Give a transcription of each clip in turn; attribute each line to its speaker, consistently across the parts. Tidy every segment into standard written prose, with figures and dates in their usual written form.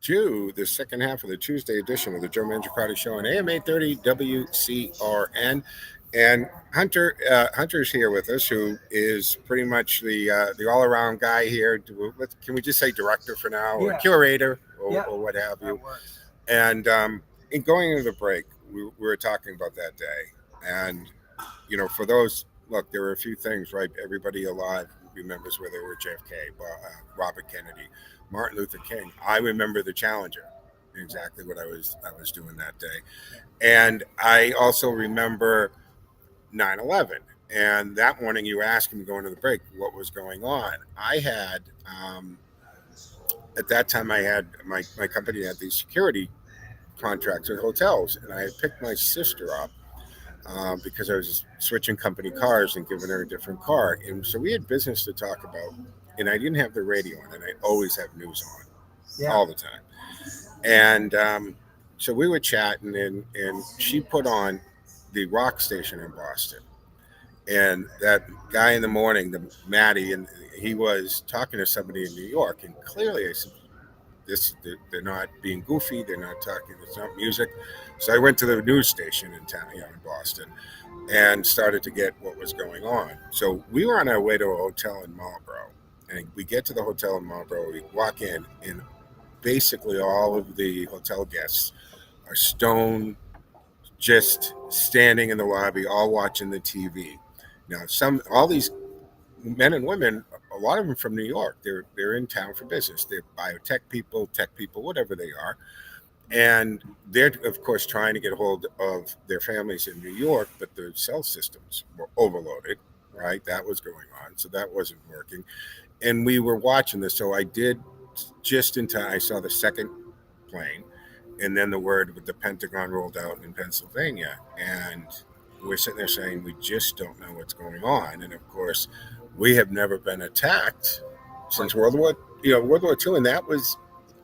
Speaker 1: to the second half of the Tuesday edition of the Joe Mangiacotti Show on AM 830 WCRN. And Hunter's here with us, who is pretty much the all around guy here. Can we just say director for now, or curator, or what have you? And in going into the break, we were talking about that day, and for those, look, there were a few things, right? Everybody alive remembers where they were: JFK, Robert Kennedy, Martin Luther King. I remember the Challenger, exactly what I was doing that day, and I also remember 9/11. And that morning, you were asking me going to the break what was going on. I had at that time, I had my company had these security contracts at hotels, and I had picked my sister up because I was switching company cars and giving her a different car. And so we had business to talk about, and I didn't have the radio on, and I always have news on all the time. And so we were chatting, and she put on the rock station in Boston. And that guy in the morning, the Matty, and he was talking to somebody in New York, and clearly I said, they're not being goofy. They're not talking. It's not music. So I went to the news station in town, in Boston, and started to get what was going on. So we were on our way to a hotel in Marlborough, and we get to the hotel in Marlborough. We walk in, and basically all of the hotel guests are stone, just standing in the lobby, all watching the TV. Now, all these men and women, a lot of them from New York. They're in town for business. They're biotech people, tech people, whatever they are. And they're, of course, trying to get hold of their families in New York, but the cell systems were overloaded, right? That was going on. So that wasn't working. And we were watching this. So I did, just in time, I saw the second plane, and then the word with the Pentagon rolled out in Pennsylvania. And we're sitting there saying, we just don't know what's going on. And of course, we have never been attacked since World War II, and that was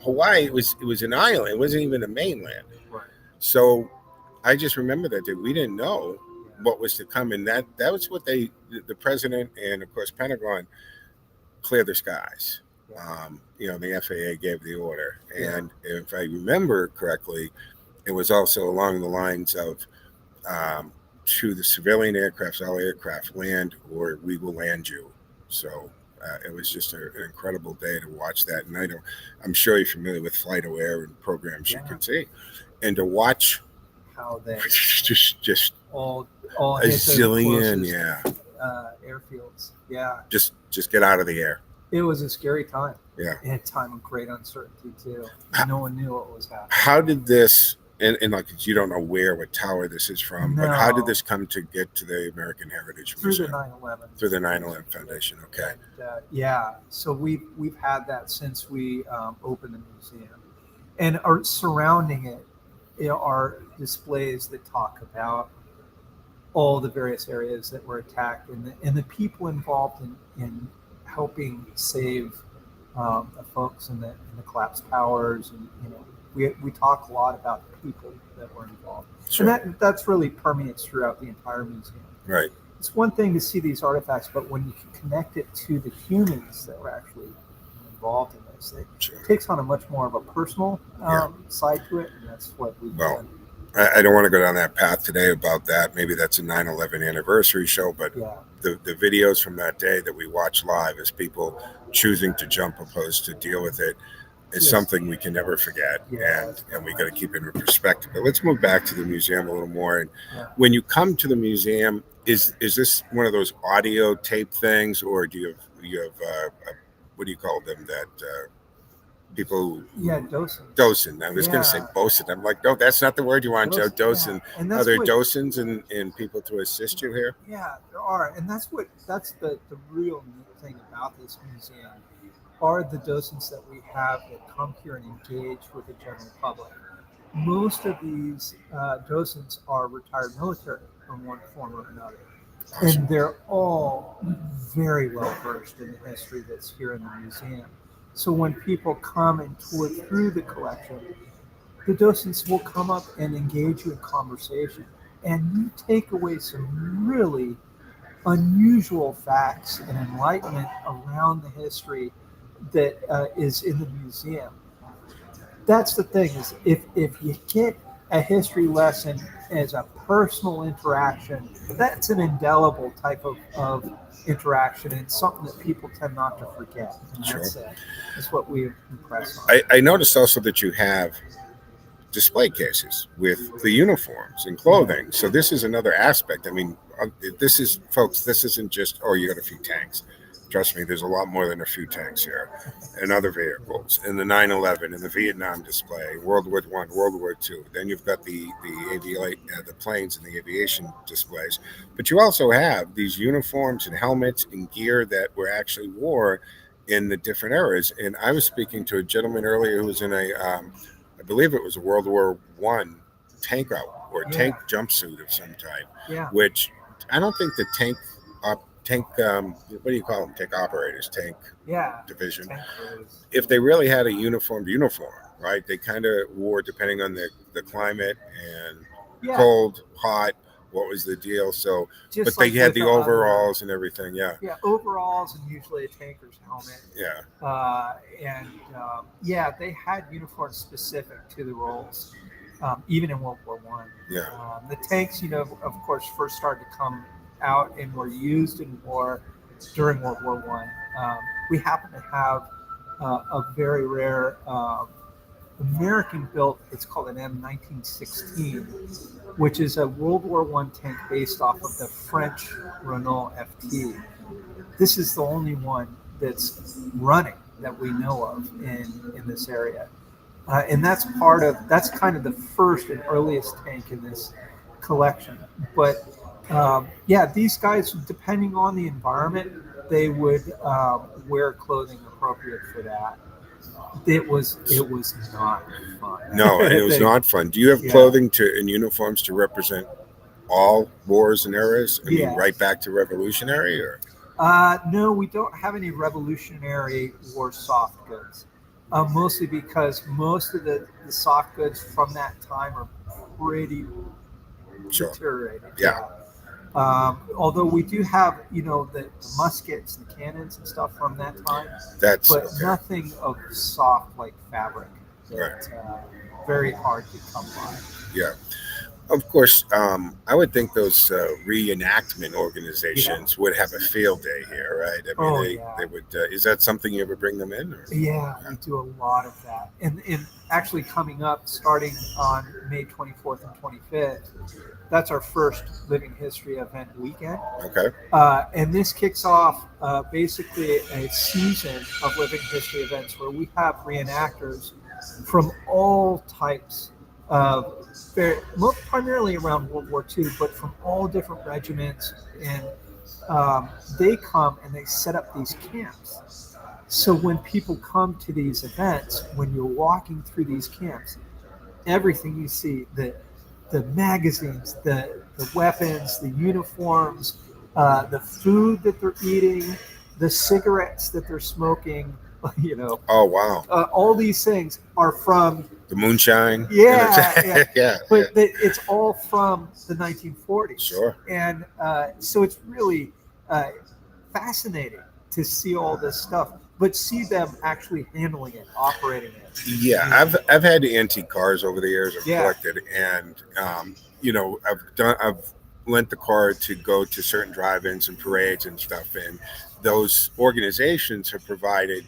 Speaker 1: Hawaii. It was an island. It wasn't even a mainland. Right. So I just remember that day. We didn't know what was to come, and that was what the president and of course Pentagon clear the skies. The FAA gave the order, and if I remember correctly, it was also along the lines of to the civilian aircraft, all aircraft land, or we will land you. So it was just an incredible day to watch that. And I'm sure you're familiar with Flight Aware and programs you can see, and to watch
Speaker 2: how they
Speaker 1: just
Speaker 2: all
Speaker 1: a zillion,
Speaker 2: airfields,
Speaker 1: just get out of the air.
Speaker 2: It was a scary time.
Speaker 1: Yeah,
Speaker 2: and a time of great uncertainty too. No one knew what was happening.
Speaker 1: How did this? And like, you don't know what tower this is from, but how did this come to get to the American Heritage Museum? Through the 9/11 Foundation. Okay.
Speaker 2: And, so we've had that since we opened the museum, and surrounding it, are displays that talk about all the various areas that were attacked, and the people involved in helping save the folks in the collapsed towers, and we talk a lot about the people that were involved. Sure. And that's really permeates throughout the entire museum.
Speaker 1: Right.
Speaker 2: It's one thing to see these artifacts, but when you can connect it to the humans that were actually involved in this, it takes on a much more of a personal side to it, and that's what we've done.
Speaker 1: I don't want to go down that path today about that. Maybe that's a 9/11 anniversary show, but the videos from that day that we watch live as people choosing to jump opposed to deal with it, is something we can never forget, and we got to keep it in perspective. But let's move back to the museum a little more. And when you come to the museum, is this one of those audio tape things, or do you have what do you call them, that people? Docent. I was going to say bosun. I'm like, no, that's not the word you want, Joe. Docent. Yeah. Are there docents and people to assist you here?
Speaker 2: Yeah, there are, and that's the real neat thing about this museum. Are the docents that we have that come here and engage with the general public. Most of these docents are retired military from one form or another. And they're all very well versed in the history that's here in the museum. So when people come and tour through the collection, the docents will come up and engage you in conversation. And you take away some really unusual facts and enlightenment around the history that is in the museum that's the thing is if you get a history lesson as a personal interaction, that's an indelible type of interaction and something that people tend not to forget. And
Speaker 1: Sure.
Speaker 2: that's what we impress on.
Speaker 1: I noticed also that you have display cases with the uniforms and clothing. So this is another aspect. I mean, this is, folks, this isn't just, oh, you got a few tanks. Trust me, there's a lot more than a few tanks here, and other vehicles, and the 9/11, and the Vietnam display, World War One, World War Two. Then you've got the planes and the aviation displays. But you also have these uniforms and helmets and gear that were actually wore in the different eras. And I was speaking to a gentleman earlier who was in I believe it was a World War One tank out or tank jumpsuit of some type,
Speaker 2: Yeah.
Speaker 1: which I don't think the tank what do you call them, tank operators, tank
Speaker 2: Yeah.
Speaker 1: division,
Speaker 2: Tank crews.
Speaker 1: if they really had a uniform, right, they kind of wore depending on the climate and
Speaker 2: Yeah.
Speaker 1: cold, hot, what was the deal. So
Speaker 2: Just
Speaker 1: but they
Speaker 2: like
Speaker 1: had
Speaker 2: with
Speaker 1: the overalls and everything. Yeah.
Speaker 2: Yeah, overalls and usually a tanker's helmet.
Speaker 1: Yeah.
Speaker 2: Yeah, they had uniforms specific to the roles, even in World War One.
Speaker 1: Yeah.
Speaker 2: The tanks, of course, first started to come out and were used in war during World War One. We happen to have a very rare American-built. It's called an M1916, which is a World War One tank based off of the French Renault FT. This is the only one that's running that we know of in this area, and that's kind of the first and earliest tank in this collection. But yeah, these guys, depending on the environment, they would wear clothing appropriate for that. It was not fun.
Speaker 1: No, and it was not fun. Do you have clothing and uniforms to represent all wars and eras? I mean, right back to Revolutionary, or?
Speaker 2: No, we don't have any Revolutionary War soft goods. Mostly because most of the soft goods from that time are pretty deteriorated.
Speaker 1: Yeah.
Speaker 2: Although we do have, the muskets and cannons and stuff from that time, but nothing of soft like fabric. That, very hard to come by.
Speaker 1: Yeah. Of course, I would think those reenactment organizations would have a field day here, right? I mean, they would. Is that something you ever bring them in? Or?
Speaker 2: Yeah, we do a lot of that. And actually coming up, starting on May 24th and 25th, that's our first Living History event weekend.
Speaker 1: Okay.
Speaker 2: And this kicks off basically a season of Living History events where we have reenactors from all types of, primarily around World War II, but from all different regiments. And they come and they set up these camps. So when people come to these events, when you're walking through these camps, everything you see, the magazines, the weapons, the uniforms, the food that they're eating, the cigarettes that they're smoking,
Speaker 1: Oh, wow.
Speaker 2: All these things are from
Speaker 1: the moonshine.
Speaker 2: Yeah. But
Speaker 1: yeah.
Speaker 2: It's all from the 1940s.
Speaker 1: Sure.
Speaker 2: And so it's really fascinating to see all this stuff, but see them actually handling it, operating it.
Speaker 1: Yeah, I've had antique cars over the years. I've collected, and I've lent the car to go to certain drive-ins and parades and stuff, and those organizations have provided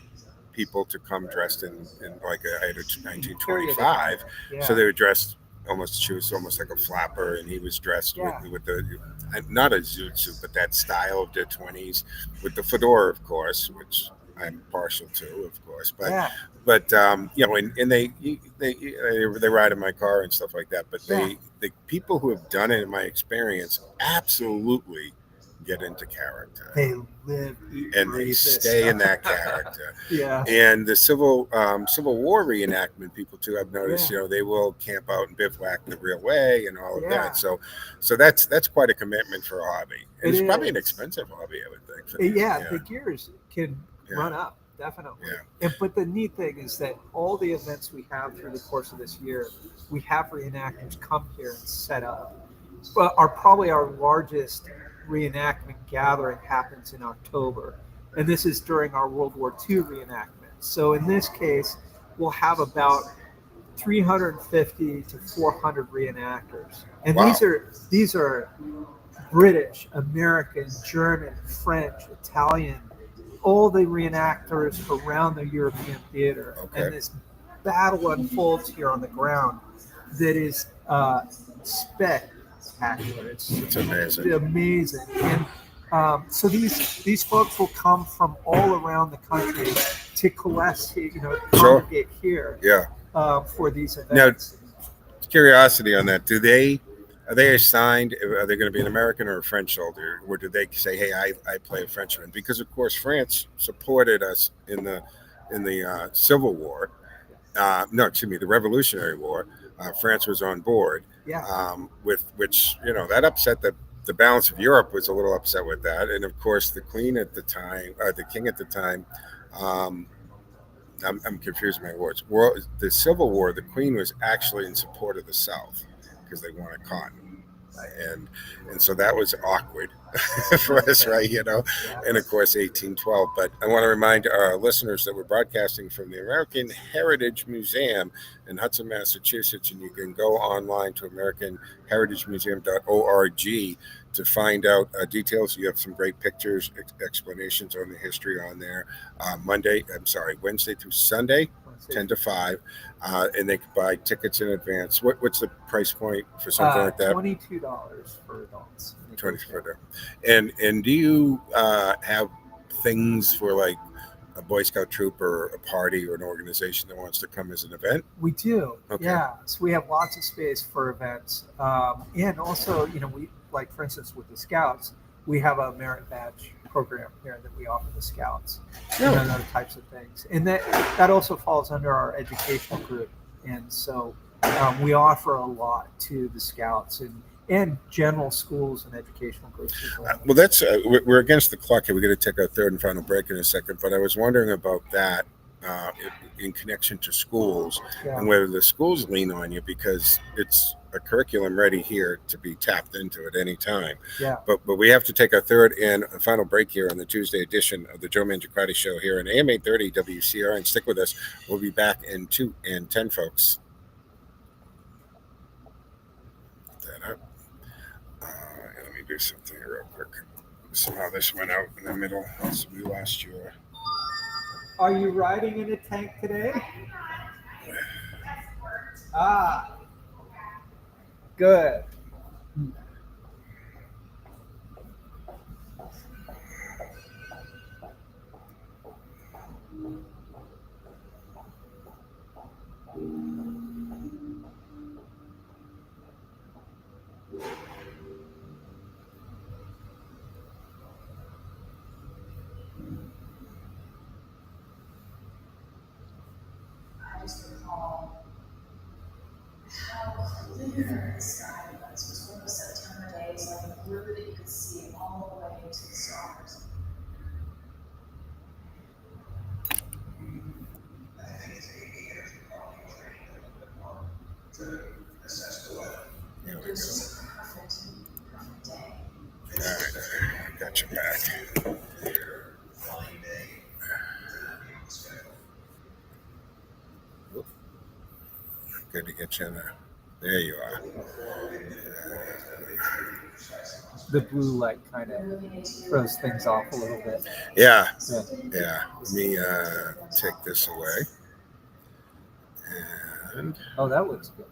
Speaker 1: people to come dressed in like I had a 1925, so they were dressed she was almost like a flapper, and he was dressed with the not a zoot suit, but that style of the 20s with the fedora, of course, which I'm partial to, of course, but and they ride in my car and stuff like that. But the people who have done it, in my experience, absolutely get into character.
Speaker 2: They live, eat,
Speaker 1: and they stay in that character.
Speaker 2: Yeah.
Speaker 1: And the Civil War reenactment people too, I've noticed, they will camp out and bivouac the real way and all of that. So that's quite a commitment for a hobby. And it's probably an expensive hobby, I would think.
Speaker 2: The gears can run up, definitely. But the neat thing is that all the events we have through the course of this year, we have reenactors come here and set up. But probably our largest reenactment gathering happens in October, and this is during our World War II reenactment. So in this case, we'll have about 350 to 400 reenactors, and
Speaker 1: Wow.
Speaker 2: these are British, American, German, French, Italian, all the reenactors around the European theater.
Speaker 1: Okay.
Speaker 2: And this battle unfolds here on the ground that is spectacular.
Speaker 1: It's amazing.
Speaker 2: Amazing. And so these folks will come from all around the country to congregate here
Speaker 1: Yeah.
Speaker 2: for these
Speaker 1: Now,
Speaker 2: events.
Speaker 1: curiosity on that. Are they assigned? Are they going to be an American or a French soldier, or do they say, "Hey, I play a Frenchman"? Because of course, France supported us in the Civil War. No, excuse me, the Revolutionary War. France was on board.
Speaker 2: Yeah.
Speaker 1: With which that upset the balance of Europe was a little upset with that, and of course the Queen at the time, the King at the time. I'm confusing my words. The Civil War, the Queen was actually in support of the South because they wanted cotton, and so that was awkward for us, right? And of course 1812. But I want to remind our listeners that we're broadcasting from the American Heritage Museum in Hudson, Massachusetts, and you can go online to AmericanHeritageMuseum.org to find out details. You have some great pictures, explanations on the history on there. Wednesday through Sunday, 10 to 5, and they can buy tickets in advance. What's the price point for something like that?
Speaker 2: $22 for adults.
Speaker 1: $24. And do you have things for like a Boy Scout troop or a party or an organization that wants to come as an event?
Speaker 2: We do.
Speaker 1: Okay.
Speaker 2: Yeah. So we have lots of space for events, and also we, like for instance with the Scouts, we have a merit badge program here that we offer the Scouts, and other types of things, and that also falls under our educational group, and so we offer a lot to the Scouts and general schools and educational groups as well.
Speaker 1: Well, that's we're against the clock here. We're going to take our third and final break in a second, but I was wondering about that in connection to schools, and whether the schools lean on you because it's a curriculum ready here to be tapped into at any time.
Speaker 2: Yeah.
Speaker 1: But we have to take our third and final break here on the Tuesday edition of the Joe Mangiacotti Show here on AM 830 WCRN. Stick with us. We'll be back in 2 and 10, folks. That up. Let me do something real quick. Somehow this went out in the middle, so we lost you.
Speaker 2: Are you riding in a tank today? Good.
Speaker 3: I just recall how clear the sky was. It was one of those September days, like a blue that you could see all the way to the stars. I think it's 80 years probably to assess the weather. It was a perfect day.
Speaker 1: All right, I got you back. Good to get you in there. There you are.
Speaker 2: The blue light kind of throws things off a little bit.
Speaker 1: Yeah. Let me take this away. And
Speaker 2: that looks good.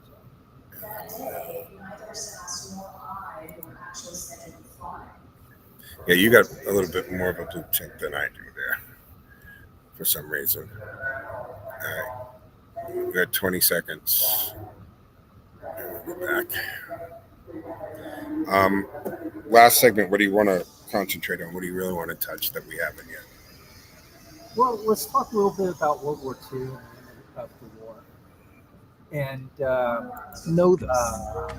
Speaker 3: That day, neither SAS nor I were actually scheduled to fly.
Speaker 1: yeah, you got a little bit more of a blue tint than I do there, for some reason. All right, we got 20 seconds. And we'll go back. Last segment. What do you want to concentrate on? What do you really want to touch that we haven't yet?
Speaker 2: Well, let's talk a little bit about World War II of the war. And
Speaker 4: Know this.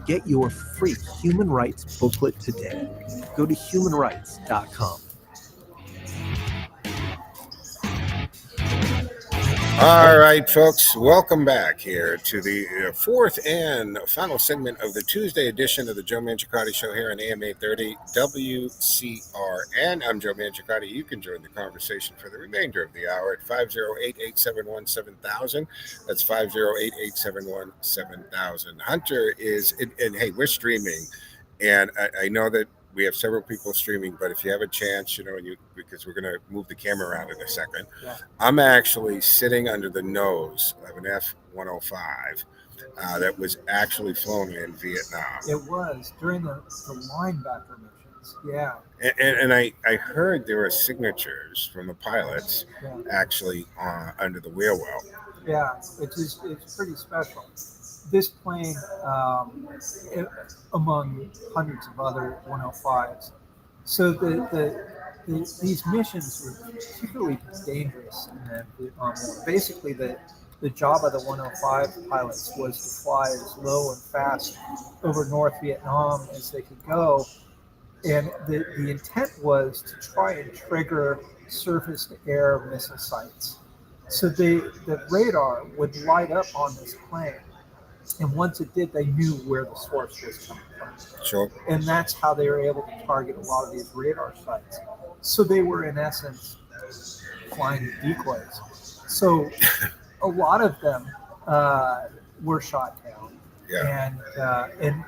Speaker 4: Get your free human rights booklet today. Go to humanrights.com.
Speaker 1: All right, folks, welcome back here to the fourth and final segment of the Tuesday edition of the Joe Mangiacotti Show here on AM 830 WCRN. I'm Joe Mangiacotti. You can join the conversation for the remainder of the hour at 508-871-7000. That's 508-871-7000. Hunter is, and hey, we're streaming, and I know that we have several people streaming, but if you have a chance, because we're going to move the camera around in a second,
Speaker 2: Yeah.
Speaker 1: I'm actually sitting under the nose of an F-105 that was actually flown in Vietnam.
Speaker 2: It was during the linebacker missions. Yeah.
Speaker 1: And I heard there were signatures from the pilots
Speaker 2: Yeah.
Speaker 1: actually under the wheel well.
Speaker 2: Yeah. It's pretty special. This plane, among hundreds of other 105s. So these missions were particularly dangerous in the Vietnam War. Basically, the job of the 105 pilots was to fly as low and fast over North Vietnam as they could go. And the intent was to try and trigger surface-to-air missile sites. So the radar would light up on this plane. And once it did, they knew where the source was coming from.
Speaker 1: Sure.
Speaker 2: And that's how they were able to target a lot of these radar sites. So they were, in essence, flying decoys. So a lot of them were shot down and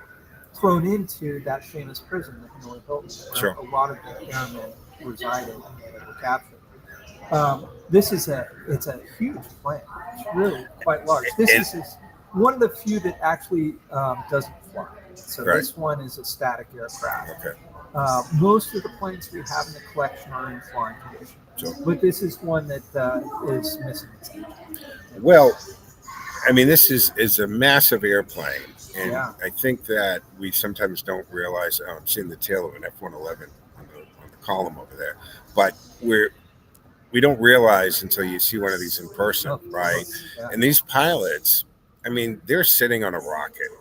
Speaker 2: thrown into that famous prison, the Hanoi Hilton, where
Speaker 1: Sure.
Speaker 2: a lot of the airmen resided and were captured. It's a huge plane. It's really quite large. This is one of the few that actually doesn't fly. So
Speaker 1: Right.
Speaker 2: this one is a static aircraft.
Speaker 1: Okay.
Speaker 2: Most of the planes we have in the collection are in flying condition.
Speaker 1: Sure.
Speaker 2: But this is one that is missing its engine.
Speaker 1: Well, I mean, this is a massive airplane, and
Speaker 2: Yeah.
Speaker 1: I think that we sometimes don't realize. I'm seeing the tail of an F-111 on the column over there, but we don't realize until you see one of these in person, right?
Speaker 2: Yeah.
Speaker 1: And these pilots, I mean, they're sitting on a rocket.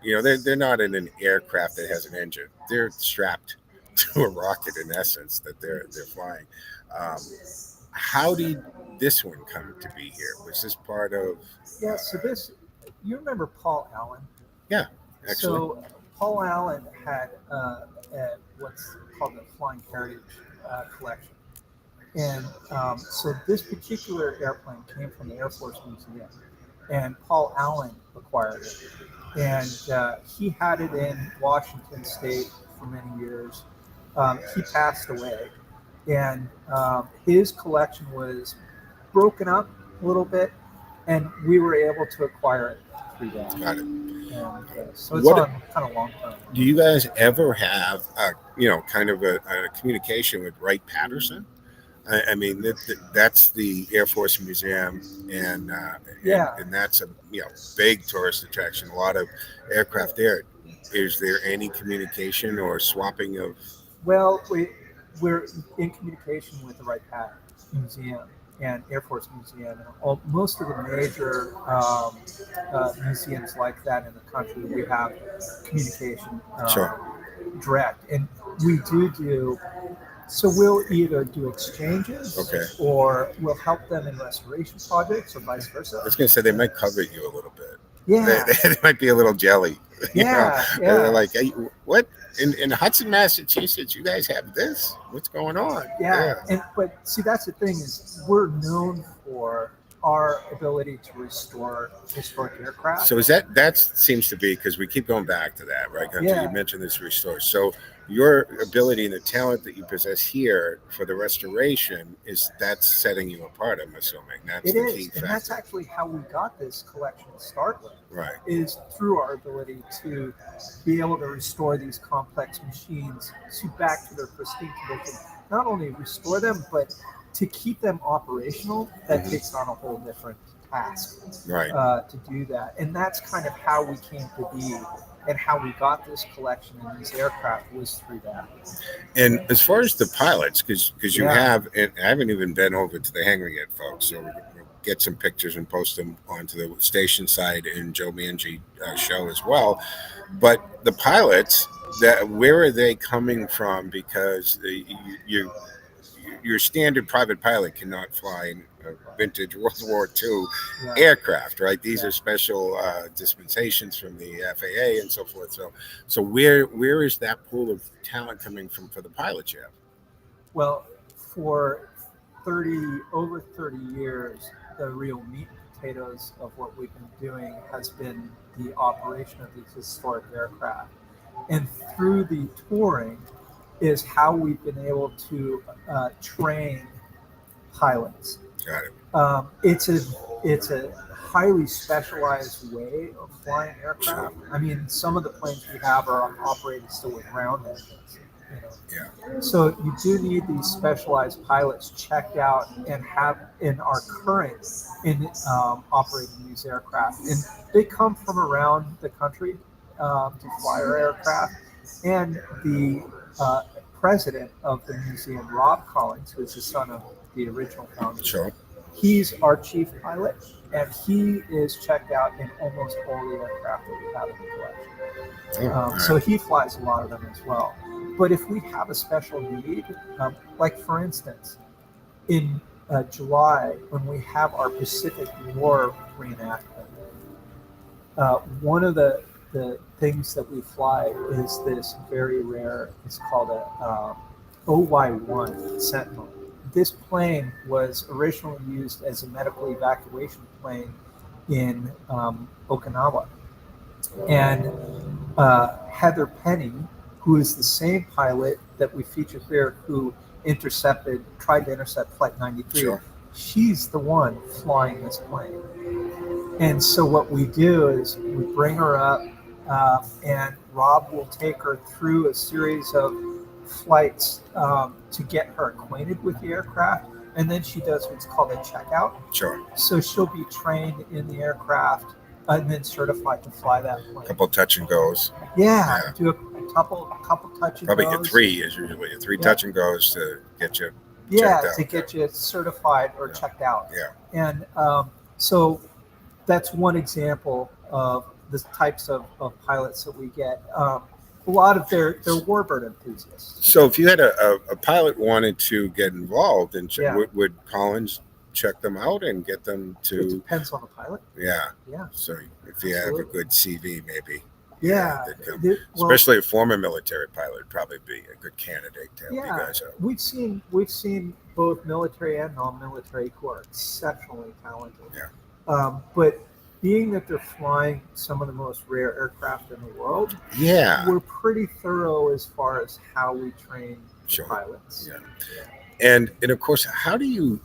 Speaker 1: They're not in an aircraft that has an engine. They're strapped to a rocket in essence that they're flying. How did this one come to be here? Was this part of?
Speaker 2: Yeah. So you remember Paul Allen?
Speaker 1: Yeah, actually.
Speaker 2: So Paul Allen had what's called the Flying Heritage Collection. And so this particular airplane came from the Air Force Museum, and Paul Allen acquired it. And he had it in Washington State for many years. He passed away, and his collection was broken up a little bit, and we were able to acquire it through that.
Speaker 1: Got it.
Speaker 2: And, so it's on kind of long term.
Speaker 1: Do you guys ever have kind of a communication with Wright Patterson? I mean, that's the Air Force Museum, and that's a big tourist attraction. A lot of aircraft there. Is there any communication or swapping of?
Speaker 2: Well, we're in communication with the Wright Patterson Museum and Air Force Museum, and most of the major museums like that in the country. We have communication direct, and we do. So we'll either do exchanges, or we'll help them in restoration projects, or vice versa.
Speaker 1: I was going to say they might cover you a little bit.
Speaker 2: Yeah,
Speaker 1: they might be a little jelly.
Speaker 2: Yeah.
Speaker 1: They're like, hey, what in Hudson, Massachusetts? You guys have this? What's going on?
Speaker 2: Yeah. But see, that's the thing is we're known for our ability to restore historic aircraft.
Speaker 1: So is that seems to be, because we keep going back to that, right?
Speaker 2: Yeah.
Speaker 1: You mentioned this restore. So your ability and the talent that you possess here for the restoration that's setting you apart, I'm assuming. That's the key factor.
Speaker 2: And that's actually how we got this collection to start with.
Speaker 1: Right.
Speaker 2: Is through our ability to be able to restore these complex machines back to their pristine condition. Not only restore them, but to keep them operational, that takes on a whole different task,
Speaker 1: right?
Speaker 2: To do that, and that's kind of how we came to be, and how we got this collection and these aircraft was through that.
Speaker 1: And as far as the pilots, because you have, and I haven't even been over to the hangar yet, folks. So we'll get some pictures and post them onto the station side in Joe Mangi show as well. But the pilots, where are they coming from? Because your standard private pilot cannot fly vintage World War II
Speaker 2: Yeah.
Speaker 1: aircraft, right? These
Speaker 2: Yeah.
Speaker 1: are special dispensations from the FAA and so forth. So where is that pool of talent coming from for the pilot ship?
Speaker 2: Well, for over 30 years, the real meat and potatoes of what we've been doing has been the operation of these historic aircraft. And through the touring is how we've been able to train pilots.
Speaker 1: Got it.
Speaker 2: It's a highly specialized way of flying aircraft. I mean, some of the planes we have are operated still with ground engines. You know.
Speaker 1: Yeah.
Speaker 2: So you do need these specialized pilots checked out and have in our current in operating these aircraft, and they come from around the country to fly our aircraft. And the president of the museum, Rob Collins, who is the son of the original founder,
Speaker 1: Sure.
Speaker 2: he's our chief pilot, and he is checked out in almost all the aircraft that we have in the collection.
Speaker 1: All right.
Speaker 2: So he flies a lot of them as well. But if we have a special need, like for instance, in July, when we have our Pacific War reenactment, one of the things that we fly is this very rare, it's called a OY-1 Sentinel. This plane was originally used as a medical evacuation plane in Okinawa. And Heather Penny, who is the same pilot that we featured here, who tried to intercept Flight 93,
Speaker 1: Sure.
Speaker 2: she's the one flying this plane. And so what we do is we bring her up, and Rob will take her through a series of flights to get her acquainted with the aircraft. And then she does what's called a checkout.
Speaker 1: Sure.
Speaker 2: So she'll be trained in the aircraft and then certified to fly that plane.
Speaker 1: A couple touch and goes.
Speaker 2: Yeah,
Speaker 1: Yeah.
Speaker 2: do a couple touch and
Speaker 1: Probably
Speaker 2: goes.
Speaker 1: get three is usually three
Speaker 2: Yeah.
Speaker 1: touch and goes to get you.
Speaker 2: Yeah,
Speaker 1: checked out.
Speaker 2: to get you certified or
Speaker 1: Yeah.
Speaker 2: checked out.
Speaker 1: Yeah.
Speaker 2: And so that's one example of the types of pilots that we get. A lot of they're warbird enthusiasts.
Speaker 1: So if you had a pilot wanted to get involved, and
Speaker 2: Yeah.
Speaker 1: would Collins check them out and get them
Speaker 2: It
Speaker 1: to?
Speaker 2: depends on the pilot.
Speaker 1: Yeah.
Speaker 2: Yeah.
Speaker 1: So if you have a
Speaker 2: Absolutely.
Speaker 1: good CV, maybe.
Speaker 2: Yeah.
Speaker 1: they'd come.
Speaker 2: Well,
Speaker 1: Especially a former military pilot would probably be a good candidate to help you
Speaker 2: Yeah.
Speaker 1: guys out.
Speaker 2: we've seen both military and non-military who are exceptionally talented.
Speaker 1: Yeah.
Speaker 2: But being that they're flying some of the most rare aircraft in the world,
Speaker 1: Yeah.
Speaker 2: we're pretty thorough as far as how we train
Speaker 1: Sure.
Speaker 2: pilots.
Speaker 1: Yeah. And of course, how do you?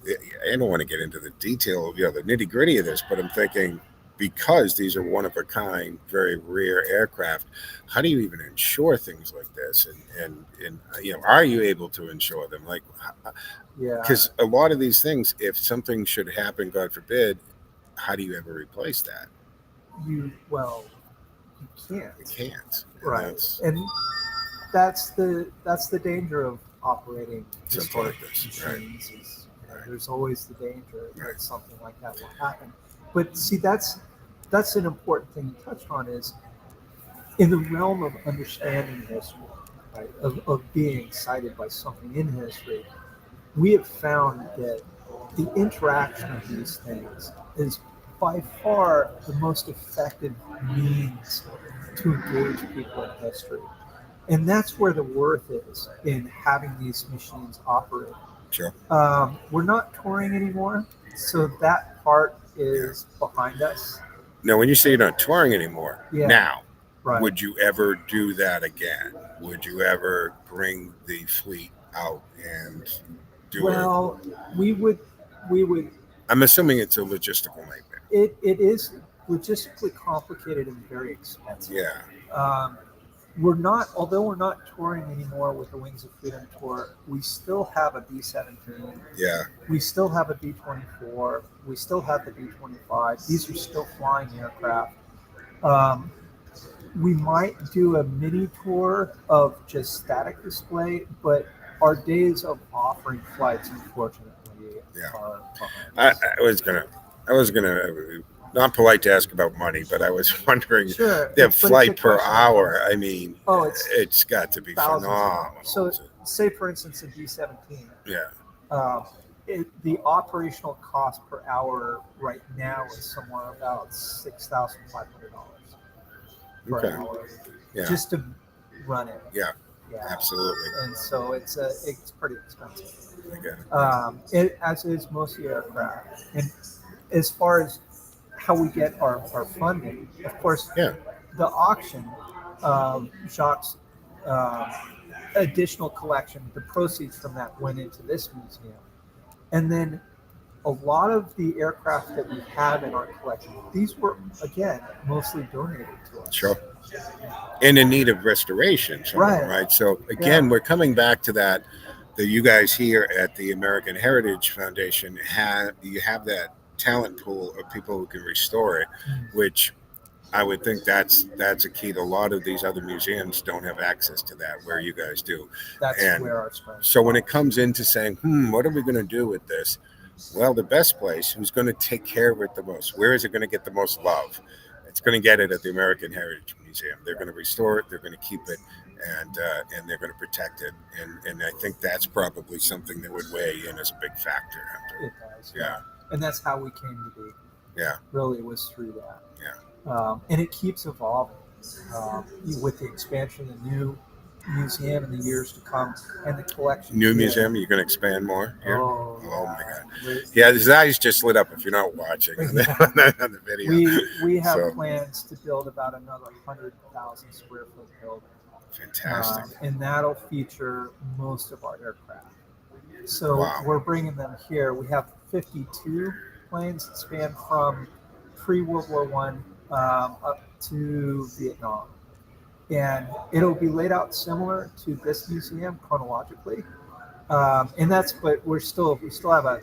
Speaker 1: I don't want to get into the detail of the nitty gritty of this, but I'm thinking, because these are one of a kind, very rare aircraft, how do you even insure things like this? And are you able to insure them? Like,
Speaker 2: Yeah.
Speaker 1: because a lot of these things, if something should happen, God forbid, how do you ever replace that?
Speaker 2: You can't.
Speaker 1: You can't. And
Speaker 2: Right.
Speaker 1: that's
Speaker 2: And that's the danger of operating
Speaker 1: Something like
Speaker 2: historic
Speaker 1: this, right.
Speaker 2: machines. Is,
Speaker 1: Right.
Speaker 2: There's always the danger
Speaker 1: Right.
Speaker 2: that something like that will happen. But see, that's an important thing you touched on, is in the realm of understanding history, right, of being excited by something in history. We have found that the interaction of these things is by far the most effective means to engage people in history. And that's where the worth is in having these machines operate.
Speaker 1: Sure.
Speaker 2: We're not touring anymore, so that part is behind us.
Speaker 1: Now, when you say you're not touring anymore,
Speaker 2: Yeah.
Speaker 1: now,
Speaker 2: Right.
Speaker 1: would you ever do that again? Would you ever bring the fleet out and do it?
Speaker 2: Well, we would.
Speaker 1: I'm assuming it's a logistical nightmare.
Speaker 2: It is logistically complicated and very expensive.
Speaker 1: Yeah.
Speaker 2: Although we're not touring anymore with the Wings of Freedom tour, we still have a B-17.
Speaker 1: Yeah.
Speaker 2: We still have a B-24. We still have the B-25. These are still flying aircraft. We might do a mini tour of just static display, but our days of offering flights, unfortunately, are behind us.
Speaker 1: I was gonna. Not polite to ask about money, but I was wondering,
Speaker 2: Sure.
Speaker 1: the
Speaker 2: but it's a
Speaker 1: flight per
Speaker 2: question of-
Speaker 1: hour. I mean,
Speaker 2: Oh,
Speaker 1: it's got to be
Speaker 2: thousands of
Speaker 1: phenomenal.
Speaker 2: dollars. So, say for instance, a B-17.
Speaker 1: Yeah.
Speaker 2: the operational cost per hour right now is somewhere about $6,500 per
Speaker 1: Okay.
Speaker 2: hour
Speaker 1: Yeah.
Speaker 2: just to run it.
Speaker 1: Yeah.
Speaker 2: Yeah.
Speaker 1: Absolutely.
Speaker 2: And so it's pretty expensive.
Speaker 1: Okay.
Speaker 2: As is most of the aircraft. And as far as how we get our funding, of course,
Speaker 1: Yeah.
Speaker 2: the auction, Jacques' additional collection, the proceeds from that went into this museum. And then a lot of the aircraft that we have in our collection, these were, again, mostly donated to us.
Speaker 1: Sure. And in need of restoration. Right. So again, we're coming back to that you guys here at the American Heritage Foundation you have that talent pool of people who can restore it, which I would think that's a key to a lot of these other museums don't have access to that, where you guys do.
Speaker 2: That's where our strength.
Speaker 1: So when it comes into saying, what are we going to do with this? Well, the best place, who's going to take care of it the most? Where is it going to get the most love? It's going to get it at the American Heritage Museum. They're going to restore it. They're going to keep it, and they're going to protect it. And I think that's probably something that would weigh in as a big factor.
Speaker 2: It does.
Speaker 1: Yeah.
Speaker 2: And that's how we came to be.
Speaker 1: Yeah.
Speaker 2: Really was through that.
Speaker 1: Yeah.
Speaker 2: And it keeps evolving with the expansion of the new museum in the years to come and the collection.
Speaker 1: New museum, you're going to expand more here? Oh my God.
Speaker 2: Great.
Speaker 1: Yeah, his eyes just lit up if you're not watching on the video.
Speaker 2: We have plans to build about another 100,000 square foot building.
Speaker 1: Fantastic.
Speaker 2: And that'll feature most of our aircraft. So we're bringing them here. We have 52 planes that span from pre-World War I up to Vietnam. And it'll be laid out similar to this museum chronologically. But we still have a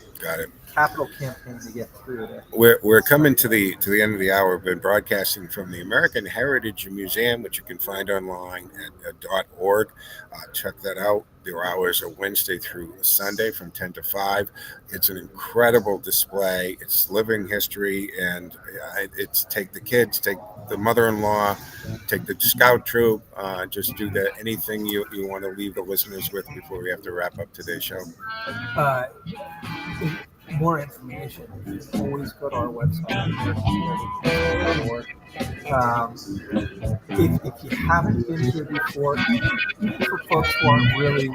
Speaker 2: capital campaign to get through there.
Speaker 1: We're coming to the end of the hour. We've been broadcasting from the American Heritage Museum, which you can find online at .org. Check that out. Their hours are Wednesday through Sunday from 10 to 5. It's an incredible display. It's living history, and it's take the kids, take the mother-in-law, take the scout troop. Just do that. Anything you want to leave the listeners with before we have to wrap up today's show?
Speaker 2: More information, always go to our website, americanheritage.org. If you haven't been here before, even for folks who aren't really,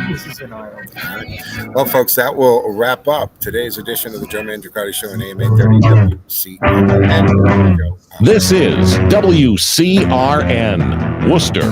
Speaker 2: this is an eye-opener.
Speaker 1: Well, folks, that will wrap up today's edition of the Joe Mangiacotti Show on AM 830 WCRN.
Speaker 5: This is WCRN, Worcester.